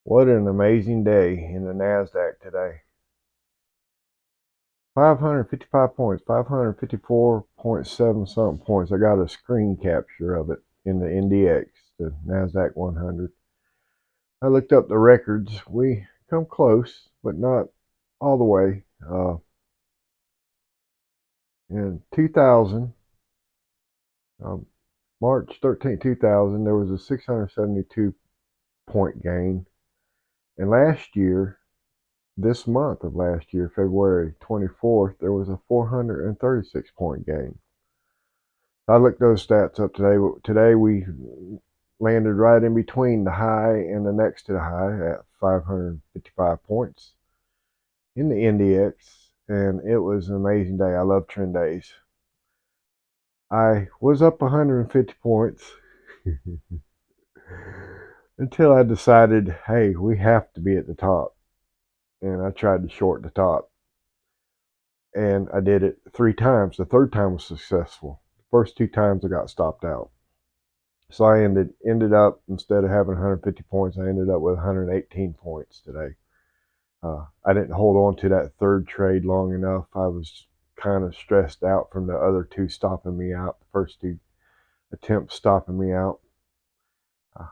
What an amazing day in the NASDAQ today. 555 points, 554.7 something points. I got a screen capture of it in the NDX, the NASDAQ 100. I looked up the records. We come close, but not all the way. In 2000, um, March 13, 2000, there was a 672 point gain. And last year, this month of last year, February 24th, there was a 436 point gain. I looked those stats up today. Today we landed right in between the high and the next to the high at 555 points in the NDX, and it was an amazing day. I love trend days. I was up 150 points until I decided, hey, we have to be at the top. And I tried to short the top. And I did it 3 times. The third time was successful. The first 2 times I got stopped out. So I ended up, instead of having 150 points, I ended up with 118 points today. I didn't hold on to that third trade long enough. I was kind of stressed out from the other 2 stopping me out, the first 2 attempts stopping me out.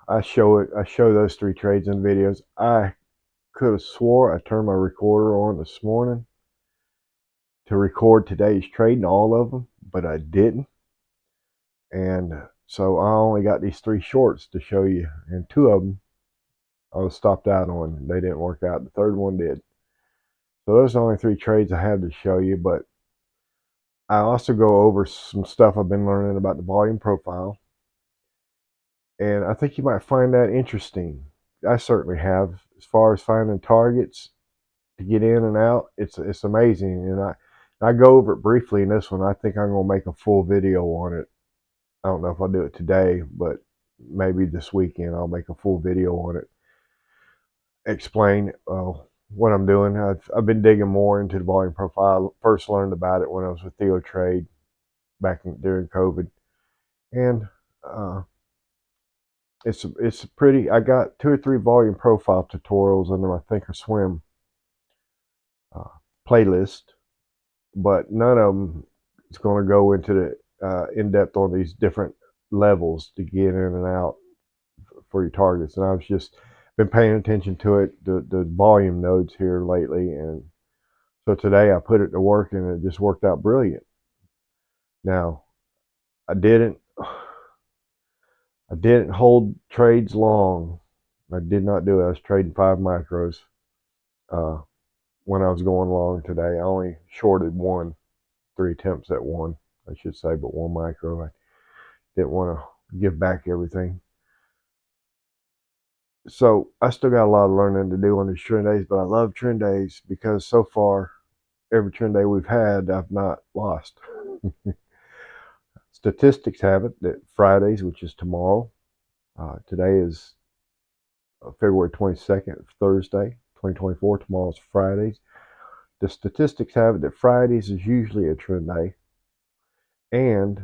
I show those 3 trades in the videos. I could have swore I turned my recorder on this morning to record today's trade and all of them, but I didn't. And so I only got these 3 shorts to show you, and 2 of them I was stopped out on. They didn't work out. The third one did. So those are the only 3 trades I had to show you, but I also go over some stuff I've been learning about the volume profile, and I think you might find that interesting. I certainly have. As far as finding targets to get in and out, it's amazing, and I go over it briefly in this one. I think I'm going to make a full video on it. I don't know if I'll do it today, but maybe this weekend I'll make a full video on it. Explain what I'm doing. I've been digging more into the volume profile. First learned about it when I was with Theo Trade during COVID, and it's pretty. I got 2 or 3 volume profile tutorials under my Thinkorswim playlist, but none of them is going to go into the in depth on these different levels to get in and out for your targets. And I've just been paying attention to it, the volume nodes here lately, and so today I put it to work, and it just worked out brilliant. Now, I didn't hold trades long. I did not do it. I was trading 5 micros when I was going long today. I only shorted 3 attempts at 1, I should say, but 1 micro. I didn't want to give back everything. So I still got a lot of learning to do on these trend days, but I love trend days because so far, every trend day we've had, I've not lost. Statistics have it that Fridays, which is tomorrow, today is February 22nd, Thursday, 2024. Tomorrow's Fridays. The statistics have it that Fridays is usually a trend day, and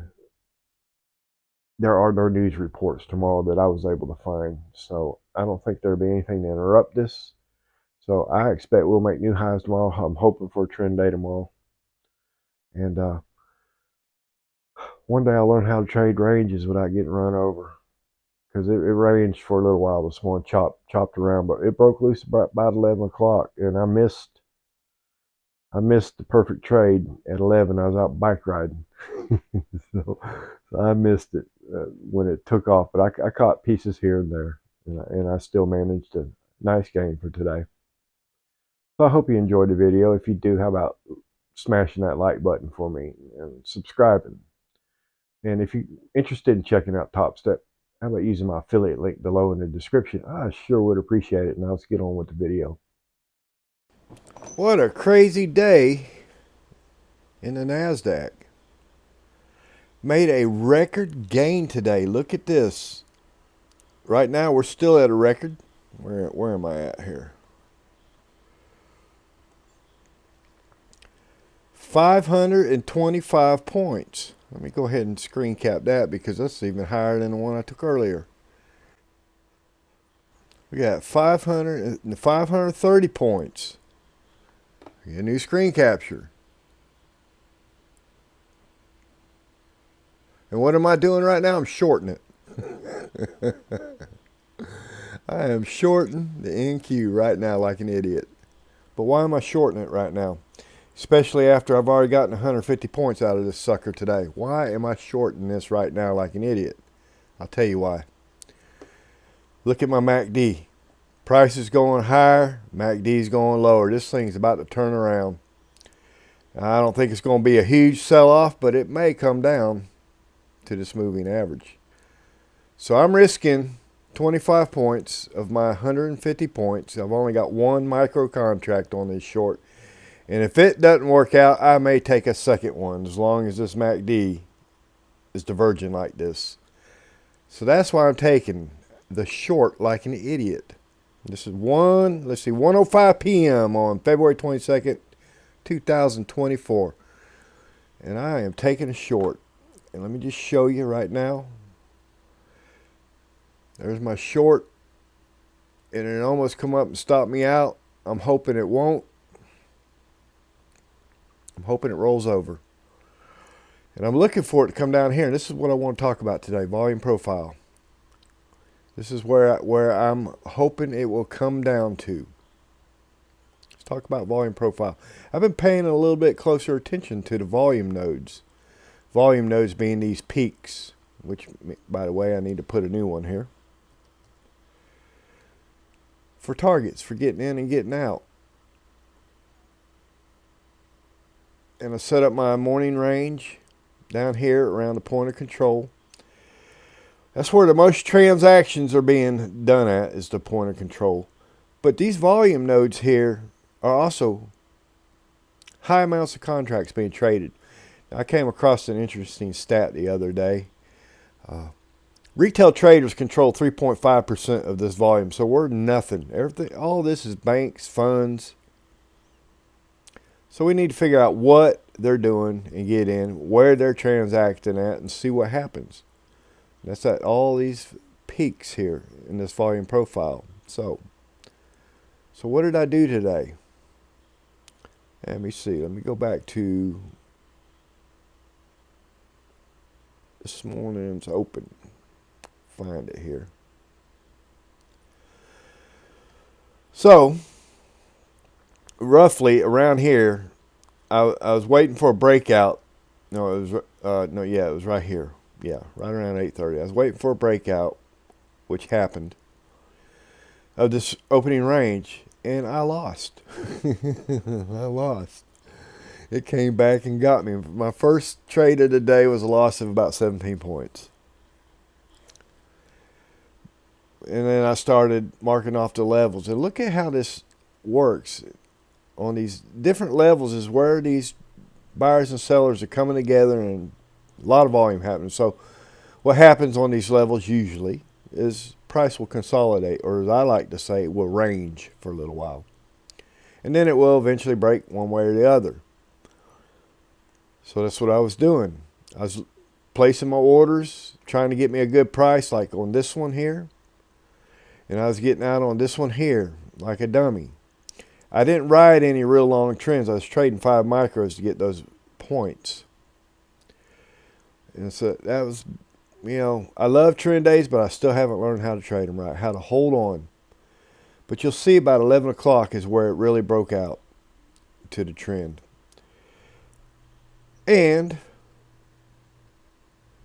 there are no news reports tomorrow that I was able to find. So I don't think there'll be anything to interrupt this. So I expect we'll make new highs tomorrow. I'm hoping for a trend day tomorrow. And one day I'll learn how to trade ranges without getting run over. Because it ranged for a little while this morning, chopped around, but it broke loose about 11 o'clock, and I missed the perfect trade at 11. I was out bike riding, so I missed it when it took off. But I caught pieces here and there, and I still managed a nice gain for today. So I hope you enjoyed the video. If you do, how about smashing that like button for me and subscribing? And if you're interested in checking out Top Step, how about using my affiliate link below in the description? I sure would appreciate it. Now let's get on with the video. What a crazy day in the NASDAQ. Made a record gain today. Look at this. Right now we're still at a record. Where am I at here? 525 points. Let me go ahead and screen cap that because that's even higher than the one I took earlier. We got 530 points. We got a new screen capture. And what am I doing right now? I'm shorting it. I am shorting the NQ right now like an idiot. But why am I shorting it right now? Especially after I've already gotten 150 points out of this sucker today. Why am I shorting this right now like an idiot? I'll tell you why. Look at my MACD. Price is going higher, MACD is going lower. This thing's about to turn around. I don't think it's going to be a huge sell-off, but it may come down to this moving average. So I'm risking 25 points of my 150 points. I've only got one micro contract on this short. And if it doesn't work out, I may take a second one as long as this MACD is diverging like this. So that's why I'm taking the short like an idiot. This is 1:05 p.m. on February 22nd, 2024. And I am taking a short. And let me just show you right now. There's my short. And it almost come up and stopped me out. I'm hoping it won't. I'm hoping it rolls over. And I'm looking for it to come down here. And this is what I want to talk about today, volume profile. This is where I'm hoping it will come down to. Let's talk about volume profile. I've been paying a little bit closer attention to the volume nodes. Volume nodes being these peaks, which, by the way, I need to put a new one here. For targets, for getting in and getting out. And I set up my morning range down here around the point of control. That's where the most transactions are being done at, is the point of control. But these volume nodes here are also high amounts of contracts being traded. I came across an interesting stat the other day. Retail traders control 3.5% of this volume, so we're nothing. Everything, all this is banks, funds. So we need to figure out what they're doing and get in, where they're transacting at, and see what happens. That's at all these peaks here in this volume profile. So what did I do today? Let me see. Let me go back to this morning's open. Find it here. So roughly around here, I was waiting for a breakout. No, it was it was right here. Yeah, right around 8:30. I was waiting for a breakout, which happened, of this opening range, and I lost. I lost. It came back and got me. My first trade of the day was a loss of about 17 points. And then I started marking off the levels. And look at how this works. On these different levels is where these buyers and sellers are coming together, and a lot of volume happening. So what happens on these levels usually is price will consolidate, or as I like to say, it will range for a little while. And then it will eventually break one way or the other. So that's what I was doing. I was placing my orders, trying to get me a good price, like on this one here. And I was getting out on this one here, like a dummy. I didn't ride any real long trends. I was trading 5 micros to get those points. And so that was, I love trend days, but I still haven't learned how to trade them right, how to hold on. But you'll see about 11 o'clock is where it really broke out to the trend. And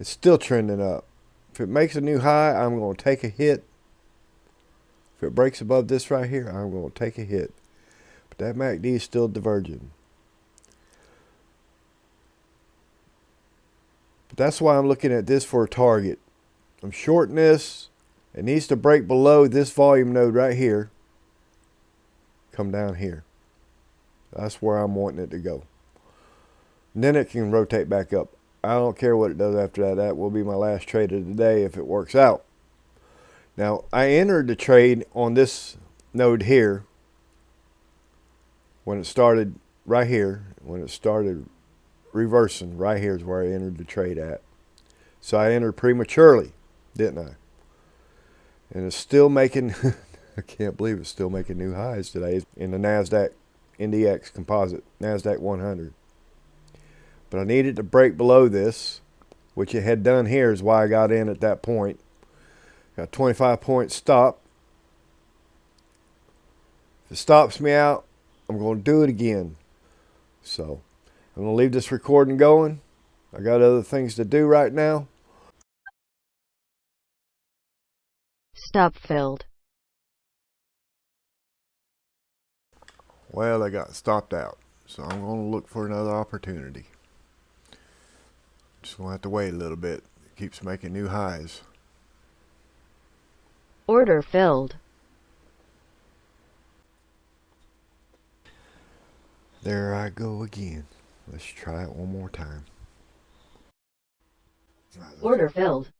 it's still trending up. If it makes a new high, I'm going to take a hit. If it breaks above this right here, I'm going to take a hit. But that MACD is still diverging. But that's why I'm looking at this for a target. I'm shorting this. It needs to break below this volume node right here. Come down here. That's where I'm wanting it to go. And then it can rotate back up. I don't care what it does after that. That will be my last trade of the day if it works out. Now, I entered the trade on this node here when it started right here. When it started reversing, right here is where I entered the trade at. So I entered prematurely, didn't I? And it's still making I can't believe it's still making new highs today in the NASDAQ NDX composite, NASDAQ 100. But I needed to break below this, which it had done here is why I got in at that point. Got 25 point stop. If it stops me out, I'm going to do it again. So I'm going to leave this recording going. I got other things to do right now. Stop filled. Well, I got stopped out, so I'm going to look for another opportunity. Just going to have to wait a little bit. It keeps making new highs. Order filled. There I go again. Let's try it one more time. Order filled.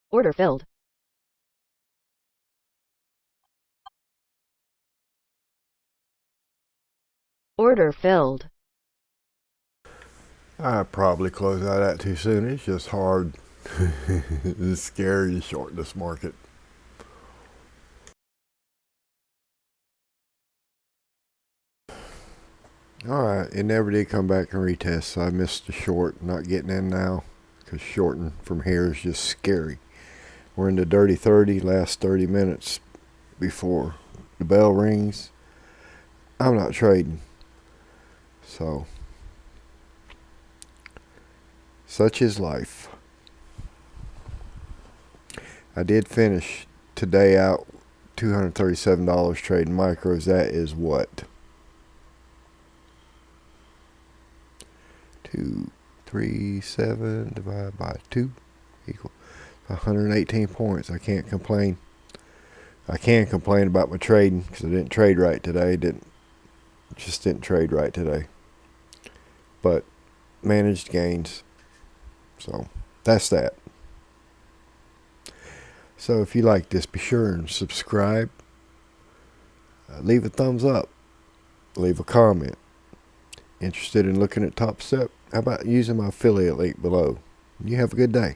Order filled. Order filled. I probably closed out that too soon. It's just hard. It's scary to short this market. Alright, it never did come back and retest, so I missed the short. Not getting in now because shorting from here is just scary. We're in the dirty 30, last 30 minutes before the bell rings. I'm not trading. So, such is life. I did finish today out $237 trading micros. That is what? 237 divided by 2 equal 118 points. I can't complain. I can complain about my trading because I didn't trade right today. Just didn't trade right today. But managed gains. So that's that. So if you like this, be sure and subscribe. Leave a thumbs up. Leave a comment. Interested in looking at Top Step? How about using my affiliate link below? You have a good day.